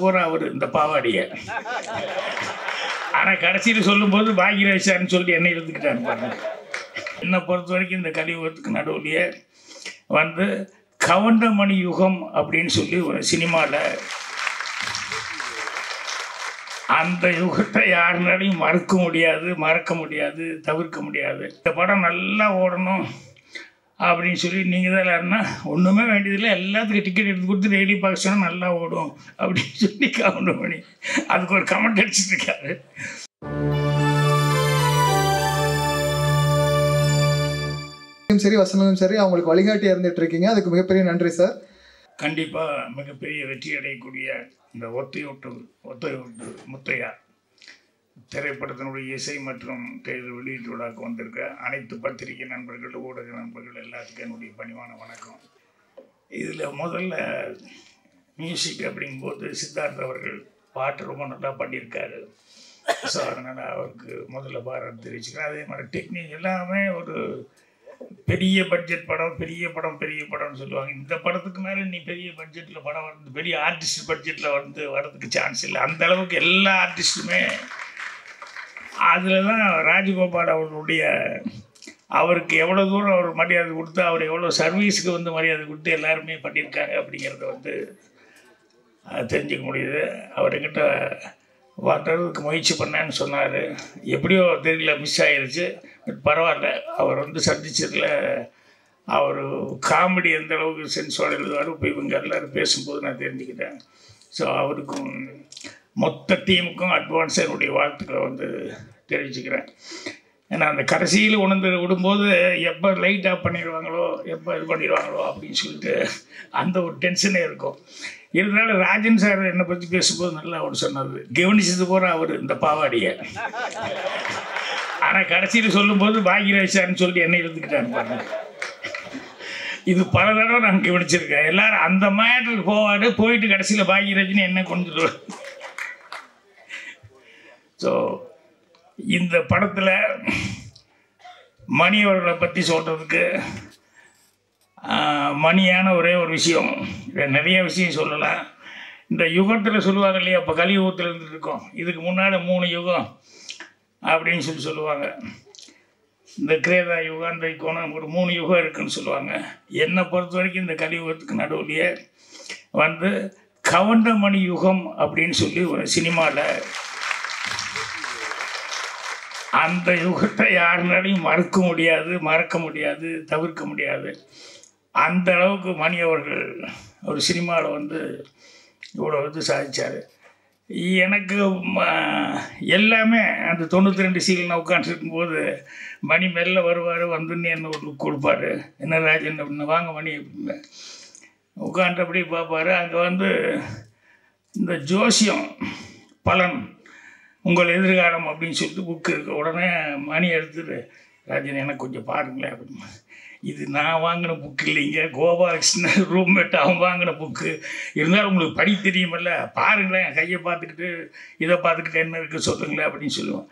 போகிற அவர் இந்த பாவாடியை. ஆனால் கடைசியில் சொல்லும்போது பாக்யராஜான்னு சொல்லி என்னை எழுதுக்கிட்டாரு பாருங்க. என்னை பொறுத்த வரைக்கும் இந்த கலியுகத்துக்கு நடுவுலையே வந்து கவுண்டமணி யுகம் அப்படின்னு சொல்லி ஒரு சினிமாவில் அந்த யுகத்தை யாருனாலையும் மறக்க முடியாது, தவிர்க்க முடியாது. இந்த படம் நல்லா ஓடணும் அப்படின்னு சொல்லி நீங்கள் தான் எல்லாருன்னா ஒன்றுமே வேண்டியதில்லை, எல்லாத்துக்கும் டிக்கெட் எடுத்து கொடுத்து டெய்லி பார்க்க சொன்னால் நல்லா ஓடும் அப்படின்னு சொல்லி கவுண்டமணி அதுக்கு ஒரு கமெண்ட் அடிச்சுட்டு இருக்காரு. சரி, வசனமும் சரி, அவங்களுக்கு வழிகாட்டியாக இருந்துட்டு இருக்கீங்க. அதுக்கு மிகப்பெரிய நன்றி சார். கண்டிப்பாக மிகப்பெரிய வெற்றி அடையக்கூடிய இந்த ஒத்தையொட்டு முத்தையா திரைப்படத்தினுடைய இசை மற்றும் தேர்தல் வெளியீட்டு விழாவுக்கு வந்திருக்க அனைத்து பத்திரிகை நண்பர்கள், ஊடக நண்பர்கள் எல்லாத்துக்கும் என்னுடைய பணிவான வணக்கம். இதில் முதல்ல மியூசிக் அப்படிங்கும்போது சித்தார்த் அவர்கள் பாட்டு ரொம்ப நல்லா பண்ணியிருக்காரு. ஸோ அதனால் அவருக்கு முதல்ல பாராட்டு தெரிவிச்சுக்கிறேன். அதே மாதிரி டெக்னிக் எல்லாமே ஒரு பெரிய பட்ஜெட் படம், பெரிய படம்னு சொல்லுவாங்க. இந்த படத்துக்கு மேலே நீ பெரிய பட்ஜெட்டில் படம் வந்து பெரிய ஆர்டிஸ்ட் பட்ஜெட்டில் வந்து வர்றதுக்கு சான்ஸ் இல்லை. அந்த அளவுக்கு எல்லா ஆர்டிஸ்ட்டுமே அதில் தான் ராஜகோபால் அவர்களுடைய அவருக்கு எவ்வளோ தூரம் அவர் மரியாதை கொடுத்து, அவர் எவ்வளோ சர்வீஸுக்கு வந்து மரியாதை கொடுத்து எல்லாருமே பண்ணியிருக்காங்க அப்படிங்கிறத வந்து தெரிஞ்சுக்க முடியுது. அவர் என்கிட்ட வர்றதுக்கு முயற்சி பண்ணேன்னு சொன்னார். எப்படியோ தெரியல, மிஸ் ஆகிருச்சு. பட் பரவாயில்ல, அவர் வந்து சந்திச்சதில் அவர் காமெடி எந்த அளவுக்கு சென்ஸோடு எழுதுவார் இப்போ இவங்க எல்லோரும் பேசும்போது நான் தெரிஞ்சுக்கிட்டேன். ஸோ அவருக்கும் மொத்த டீமுக்கும் அட்வான்ஸாக என்னுடைய வாழ்த்துக்களை வந்து தெரிவிச்சுக்கிறேன். ஏன்னா அந்த கடைசியில் உணர்ந்து விடும்போது எப்போ லைட் ஆஃப் பண்ணிடுவாங்களோ, எப்போ இது பண்ணிடுவாங்களோ அப்படின்னு சொல்லிட்டு அந்த ஒரு டென்ஷனே இருக்கும். இருந்தாலும் ராஜன் சார் என்னை பற்றி பேசும்போது நல்லா அவர் சொன்னார், கவனிச்சது போகிற அவர் இந்த பாவாடியை. ஆனால் கடைசியில் சொல்லும்போது பாக்யராஜான்னு சொல்லி என்னை எழுதுக்கிட்டாரு பாருங்க. இது பல தடவை நான் கவனிச்சிருக்கேன். எல்லாரும் அந்த மேட்டருக்கு போவார், போயிட்டு கடைசியில் பாக்யராஜ்னு என்ன கொண்டு. ஸோ இந்த படத்தில் மணி அவர்களை பற்றி சொல்கிறதுக்கு மணியான ஒரே ஒரு விஷயம், நிறைய விஷயம் சொல்லலாம். இந்த யுகத்தில் சொல்லுவாங்க இல்லையா, இப்போ கலியுகத்தில் இருந்துட்டு இருக்கோம், இதுக்கு முன்னாடி 3 யுகம் அப்படின்னு சொல்லுவாங்க. இந்த கிரேதா யுகம், இந்த யுகம், ஒரு 3 யுகம் இருக்குதுன்னு சொல்லுவாங்க. என்னை பொறுத்த வரைக்கும் இந்த கலியுகத்துக்கு நடுவுலையே வந்து கவுண்டமணி யுகம் அப்படின்னு சொல்லி ஒரு சினிமாவில் அந்த யுகத்தை யாருனாலையும் மறக்க முடியாது, தவிர்க்க முடியாது. அந்த அளவுக்கு மணி அவர்கள் ஒரு சினிமாவில் வந்து இவ்வளோ வந்து சாதித்தார். எனக்கு எல்லாமே அந்த 92 சீல் நான் உட்காந்துருக்கும்போது மணி மெல்ல வருவார், வந்துன்னு என்ன ஒரு லுக் கொடுப்பார், என்ன ராஜன் அப்படின்னு, வாங்க மணி அப்படின்னு உட்காந்து அப்படி பார்ப்பார். அங்கே வந்து இந்த ஜோசியம் பலன் உங்கள் எதிர்காலம் அப்படின்னு சொல்லிட்டு புக்கு இருக்குது. உடனே மணி எடுத்துட்டு, ராஜன் எனக்கு கொஞ்சம் பாருங்களேன் அப்படின்னு. இது நான் வாங்கின புக்கு இல்லைங்க, கோபாலகிருஷ்ணன் ரூம்மேட் அவன் வாங்கின புக்கு. இருந்தாலும் உங்களுக்கு படி தெரியுமில்ல, பாருங்களேன், கையை பார்த்துக்கிட்டு இதை பார்த்துக்கிட்டு என்ன இருக்குது சொல்லுங்களேன் அப்படின்னு சொல்லுவோம்.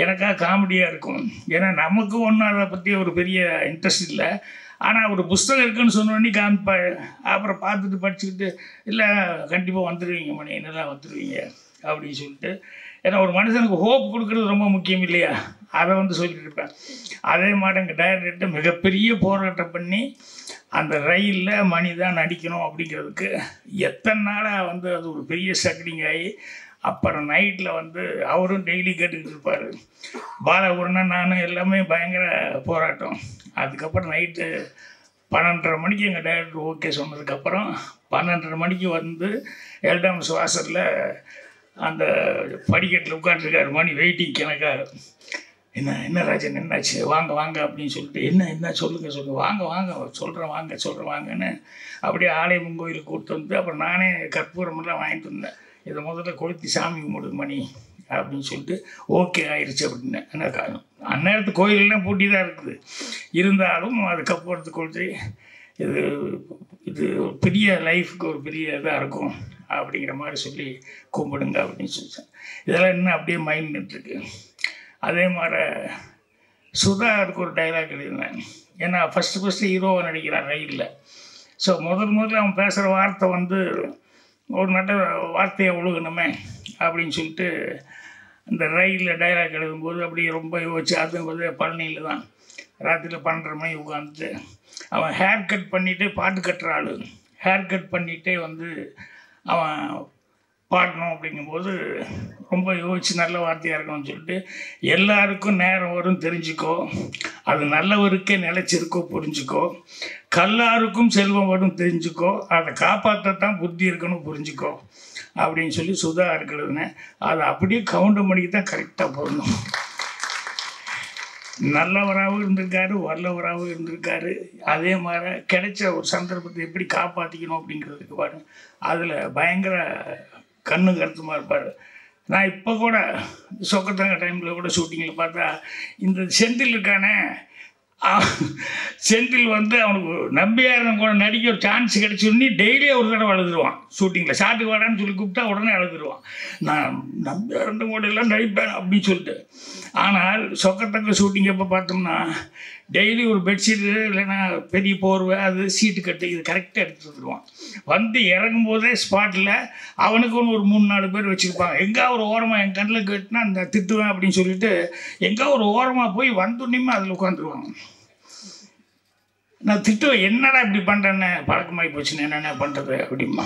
எனக்காக காமெடியாக இருக்கும். ஏன்னா நமக்கு ஒன்றும் அதை பற்றி ஒரு பெரிய இன்ட்ரெஸ்ட் இல்லை. ஆனால் ஒரு புஸ்தகம் இருக்குதுன்னு சொன்னோடனே காமிப்பார். அப்புறம் பார்த்துட்டு படிச்சுக்கிட்டு, இல்லை கண்டிப்பாக வந்துடுவீங்க மணி, என்னெல்லாம் வந்துடுவீங்க அப்படின்னு சொல்லிட்டு. ஏன்னா ஒரு மனுஷனுக்கு ஹோப் கொடுக்குறது ரொம்ப முக்கியம் இல்லையா, அதை வந்து சொல்லிட்டு இருப்பேன். அதே மாதிரி எங்கள் டைரக்டர்கிட்ட மிகப்பெரிய போராட்டம் பண்ணி அந்த ரயிலில் மணி தான் நடிக்கணும் அப்படிங்கிறதுக்கு எத்தனை நாளாக வந்து அது ஒரு பெரிய ஸ்ட்ரகிளிங் ஆகி, அப்புறம் நைட்டில் வந்து அவரும் டெய்லி கேட்டுக்கிட்டு இருப்பார். பாலகுருணன் நானும் எல்லாமே பயங்கர போராட்டம். அதுக்கப்புறம் நைட்டு 12:30 மணிக்கு எங்கள் டைரக்டர் ஓகே சொன்னதுக்கப்புறம் 12:30 மணிக்கு வந்து எல்டாம்ஸ் வாசலில் அந்த படிக்கட்டில் உட்காந்துருக்காரு மணி, வெயிட்டிங் எனக்காக. என்ன ராஜன் என்னாச்சு, வாங்க அப்படின்னு சொல்லிட்டு, என்ன சொல்லுங்கள் வாங்க சொல்கிறேன் வாங்கன்னு அப்படியே ஆலயம் கோயிலுக்கு கூப்பிட்டு வந்து, அப்புறம் நானே கற்பூரமெல்லாம் வாங்கிட்டு வந்தேன். இதை முதல்ல கொளுத்தி சாமி கும்பிடுது மணி அப்படின்னு சொல்லிட்டு ஓகே ஆயிடுச்சு அப்படின்னு. எனக்கு அந்நேரத்து கோயிலெல்லாம் பூட்டி தான் இருக்குது, இருந்தாலும் அது கற்பூரத்தை கொளுத்தி இது பெரிய லைஃபுக்கு ஒரு பெரிய இதாக இருக்கும் அப்படிங்கிற மாதிரி சொல்லி கும்பிடுங்க அப்படின்னு சொல்லிட்டேன். இதெல்லாம் இன்னும் அப்படியே மைண்ட் நின்றுருக்கு. அதே மாதிரி சுதாவுக்கு ஒரு டைலாக் எழுதினேன். ஏன்னா ஃபஸ்ட்டு ஹீரோவை நடிக்கிறான் ரயிலில். ஸோ முதல்ல அவன் பேசுகிற வார்த்தை வந்து ஒரு நல்ல வார்த்தையை ஒழுகணுமே அப்படின்னு சொல்லிட்டு இந்த ரயிலில் டைலாக் எழுதும்போது அப்படியே ரொம்ப யோசிச்சு அது பழனியில் தான் ராத்திரியில் 12:30 மணி உட்காந்துட்டு அவன் ஹேர் கட் பண்ணிவிட்டு பாட்டு கட்டுற ஆள் ஹேர் கட் பண்ணிகிட்டே வந்து அவன் பாடணும் அப்படிங்கும்போது ரொம்ப யோசிச்சு நல்ல வார்த்தையாக இருக்கணும்னு சொல்லிட்டு எல்லாருக்கும் நேரம் வரும் தெரிஞ்சுக்கோ, அது நல்லவருக்கே நிலைச்சிருக்கோ புரிஞ்சுக்கோ, கல்லாருக்கும் செல்வம் வரும் தெரிஞ்சுக்கோ, அதை காப்பாற்றத்தான் புத்தி இருக்கணும் புரிஞ்சுக்கோ அப்படின்னு சொல்லி சுதா இருக்கிறதுனேன். அதை அப்படியே கவுண்டமணிக்கு தான் கரெக்டாக போடணும். நல்லவராகவும் இருந்திருக்காரு, வல்லவராகவும் இருந்திருக்காரு. அதே மாதிரி கிடைச்ச ஒரு சந்தர்ப்பத்தை எப்படி காப்பாற்றிக்கணும் அப்படிங்கிறதுக்கு பாருங்க, அதில் பயங்கர கண்ணு கருத்துமாக இருப்பார். நான் இப்போ கூட சொக்கத்தங்க டைமில் கூட ஷூட்டிங்கில் பார்த்தா இந்த செந்தில் இருக்கானே, செந்தில் வந்து அவனுக்கு நம்பியாரன் கூட நடிக்க ஒரு சான்ஸ் கிடச்சோன்னே டெய்லியே ஒரு தடவை அழுதுருவான். ஷூட்டிங்கில் ஷாட்டுக்கு வாடான்னு சொல்லி கூப்பிட்டா உடனே அழுதுருவான். நான் நம்பியாரன் கூட எல்லாம் நடிப்பேன் அப்படின்னு சொல்லிட்டு. ஆனால் சொக்கத்தக்க ஷூட்டிங் எப்போ பார்த்தோம்னா டெய்லி ஒரு பெட்ஷீட்டு இல்லைன்னா பெரிய போர்வை அது சீட்டு கட்டு இது கரெக்டாக எடுத்து வந்துடுவான். வந்து இறங்கும் போதே ஸ்பாட்டில் அவனுக்குன்னு ஒரு 3-4 பேர் வச்சுருப்பாங்க. எங்கே ஒரு ஓரமாக என் கண்ணில் கேட்டுனா அந்த திட்டுவேன் அப்படின்னு சொல்லிட்டு எங்கே ஒரு ஓரமாக போய் வந்தோன்னையுமே அதில் உட்காந்துருவாங்க. நான் திட்டுவேன், என்னடா இப்படி பண்ணுறேன்னு, பழக்கமாகி போச்சுன்னு என்னென்ன பண்ணுறது அப்படிமா.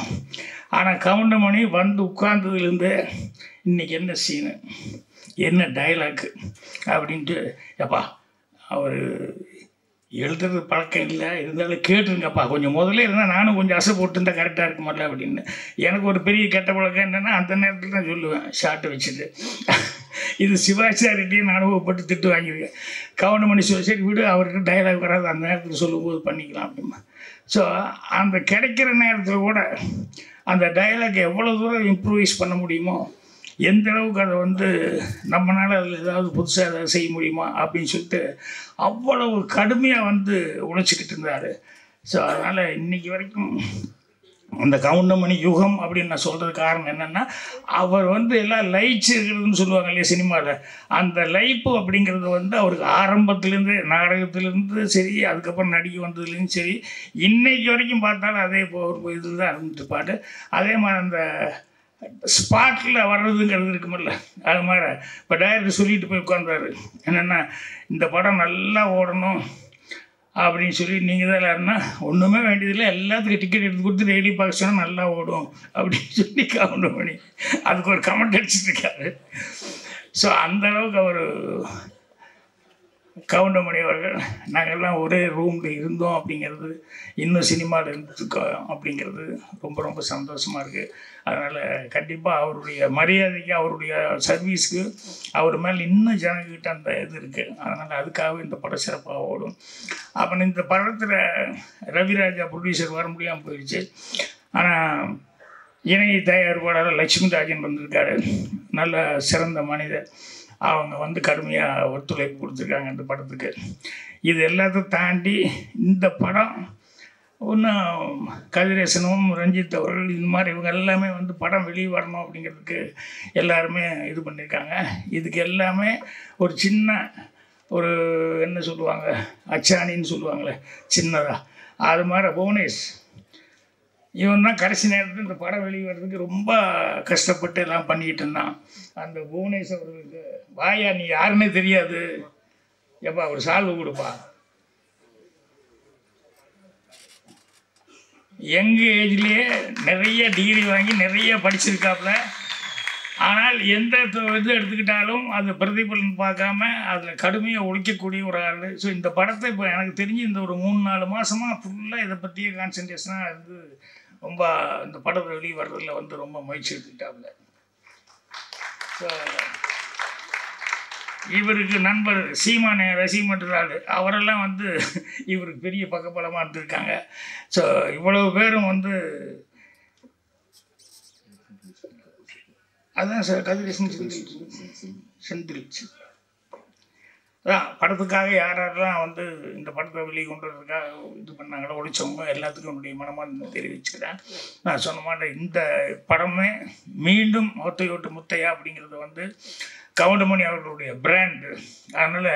ஆனால் கவுண்டமணி வந்து உட்கார்ந்ததுலேருந்து இன்றைக்கி என்ன சீனு என்ன டைலாக்கு அப்படின்ட்டு, எப்பா அவர் எழுதுறது பழக்கம் இல்லை, இருந்தாலும் கேட்டுருங்கப்பா கொஞ்சம் முதல்ல இருந்தால் நானும் கொஞ்சம் அசை போட்டுருந்தா கரெக்டாக இருக்குமில்ல அப்படின்னு. எனக்கு ஒரு பெரிய கெட்ட பழக்கம் என்னென்னா அந்த நேரத்தில் தான் சொல்லுவேன் ஷார்ட்டை வச்சுட்டு. இது சிவாச்சாரிட்டையும் அனுபவப்பட்டு திட்டு வாங்கியிருக்கேன். கவுண்டமணி சரி விடு, அவர்கிட்ட டைலாக் வராது, அந்த நேரத்தில் சொல்லும்போது பண்ணிக்கலாம் அப்படிமா. ஸோ அந்த கிடைக்கிற நேரத்தில் கூட அந்த டைலாக் எவ்வளோ தூரம் இம்ப்ரூவைஸ் பண்ண முடியுமோ, எந்த அளவுக்கு அதை வந்து நம்மளால் அதில் ஏதாவது புதுசாக ஏதாவது செய்ய முடியுமா அப்படின்னு சொல்லிட்டு அவ்வளவு கடுமையாக வந்து உழைச்சிக்கிட்டு இருந்தார். ஸோ அதனால் இன்றைக்கி வரைக்கும் அந்த கவுண்டமணி யுகம் அப்படின்னு நான் சொல்கிறது காரணம் என்னென்னா, அவர் வந்து எல்லாம் லைட்ஸ் இருக்கிறதுன்னு சொல்லுவாங்க இல்லையா சினிமாவில், அந்த லைப்பு அப்படிங்கிறது வந்து அவருக்கு ஆரம்பத்துலேருந்து நாடகத்துலேருந்து சரி, அதுக்கப்புறம் நடிக்க வந்ததுலேருந்து சரி, இன்றைக்கு வரைக்கும் பார்த்தாலும் அதே ஒரு இதில் தான் இருந்துட்டு அதே மாதிரி அந்த ஸ்பாட்டில் வர்றதுங்கிறது இருக்குமில்ல, அது மாதிரி இப்போ டைரக்டர் சொல்லிட்டு போய் உட்காந்தாரு என்னென்னா, இந்த படம் நல்லா ஓடணும் அப்படின்னு சொல்லி நீங்கள் தான் இல்லைன்னா ஒன்றுமே வேண்டியதில்லை, எல்லாத்துக்கும் டிக்கெட் எடுத்து கொடுத்து டெய்லி பார்க்க சொன்னால் நல்லா ஓடும் அப்படின்னு சொல்லி கவுண்டமணி அதுக்கு ஒரு கமெண்ட் அடிச்சுருக்காரு. ஸோ அந்தளவுக்கு அவர் கவுண்டமணி அவர்கள் நாங்கள்லாம் ஒரே ரூமில் இருந்தோம் அப்படிங்கிறது, இன்னும் சினிமாவில் இருந்துருக்கோம் அப்படிங்கிறது ரொம்ப ரொம்ப சந்தோஷமாக இருக்குது. அதனால் கண்டிப்பாக அவருடைய மரியாதைக்கு அவருடைய சர்வீஸ்க்கு அவர் மேலே இன்னும் ஜனங்கிட்ட அந்த இது இருக்குது. அதனால் அதுக்காகவே இந்த படம் சிறப்பாக ஓடும். அப்புறம் இந்த படத்தில் ரவிராஜா ப்ரொடியூசர் வர முடியாமல் போயிடுச்சு. ஆனால் இணை தயாரிப்பாளர் லட்சுமி ராஜன் வந்திருக்காரு, நல்ல சிறந்த மனிதர். அவங்க வந்து கடுமையாக ஒத்துழைப்பு கொடுத்துருக்காங்க இந்த படத்துக்கு. இது எல்லாத்தையும் தாண்டி இந்த படம் இன்னும் கதிரேசனும் ரஞ்சித் அவர்கள் இந்த மாதிரி இவங்க எல்லாமே வந்து படம் வெளியே வரணும் அப்படிங்கிறதுக்கு எல்லாருமே இது பண்ணியிருக்காங்க. இதுக்கு எல்லாமே ஒரு சின்ன ஒரு என்ன சொல்லுவாங்க அச்சாணின்னு சொல்லுவாங்களே சின்னதாக, அது மாதிரி புவனேஷ் இவன் தான் கடைசி நேரத்தில் இந்த படம் வெளியே வர்றதுக்கு ரொம்ப கஷ்டப்பட்டு எல்லாம் பண்ணிக்கிட்டு இருந்தான். அந்த புவனேஷ் அவர்களுக்கு வாயா நீ யாருன்னே தெரியாது, எப்பா ஒரு சால்வு கொடுப்பா, எங்கள் ஏஜ்லேயே நிறைய டிகிரி வாங்கி நிறைய படிச்சிருக்காப்புல. ஆனால் எந்த இது எடுத்துக்கிட்டாலும் அது பிரதிபலன் பார்க்காம அதில் கடுமையாக ஒழிக்கக்கூடிய ஒரு ஆள். ஸோ இந்த படத்தை இப்போ எனக்கு தெரிஞ்சு இந்த ஒரு 3-4 மாதமாக ஃபுல்லாக இதை பற்றியே கான்சன்ட்ரேஷனாக இருந்து ரொம்ப இந்த படத்தை வெளியே வர்றதில் வந்து ரொம்ப முயற்சி எடுத்துக்கிட்டாப்புல. ஸோ இவருக்கு நண்பர் சீமானே ரசிகமன்றாள் அவரெல்லாம் வந்து இவருக்கு பெரிய பக்கபலமாக இருந்திருக்காங்க. ஸோ இவ்வளவு பேரும் வந்து அதுதான் சார் கதிரேசன் செந்தில் அதான் படத்துக்காக யாரெல்லாம் வந்து இந்த படத்தை வெளியே கொண்டு வரதுக்காக இது பண்ணாங்களோ ஒழிச்சவங்க எல்லாத்துக்கும் என்னுடைய மனமாக தெரிவிச்சுக்கிறேன். நான் சொன்ன மாதிரி இந்த படமே மீண்டும் ஒத்தையோட்டு முத்தையா அப்படிங்கிறது வந்து கவுண்டமணி அவர்களுடைய பிராண்டு. அதனால்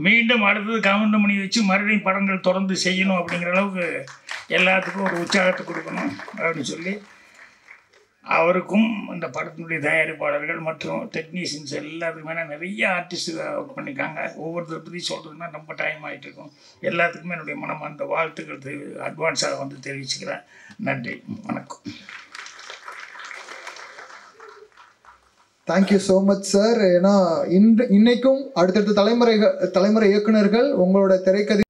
மீண்டும் அடுத்தது கவுண்டமணி வச்சு மறுபடியும் படங்கள் தொடர்ந்து செய்யணும் அப்படிங்கிற அளவுக்கு எல்லாத்துக்கும் ஒரு உற்சாகத்தை கொடுக்கணும் அப்படின்னு சொல்லி அவருக்கும் இந்த படத்தினுடைய தயாரிப்பாளர்கள் மற்றும் டெக்னீஷியன்ஸ் எல்லாத்துக்குமே நிறைய ஆர்டிஸ்ட் ஒர்க் பண்ணியிருக்காங்க. ஒவ்வொருத்தரை பற்றி சொல்கிறதுனா ரொம்ப டைம் ஆகிட்டு இருக்கும். எல்லாத்துக்குமே என்னுடைய மனமார்ந்த வாழ்த்துக்கள் அட்வான்ஸாக வந்து தெரிவிச்சுக்கிறேன். நன்றி, வணக்கம். Thank you so much sir. ஏன்னா இன்னைக்கும் அடுத்தடுத்த தலைமுறை இயக்குனர்கள் உங்களோட திரைக்கதை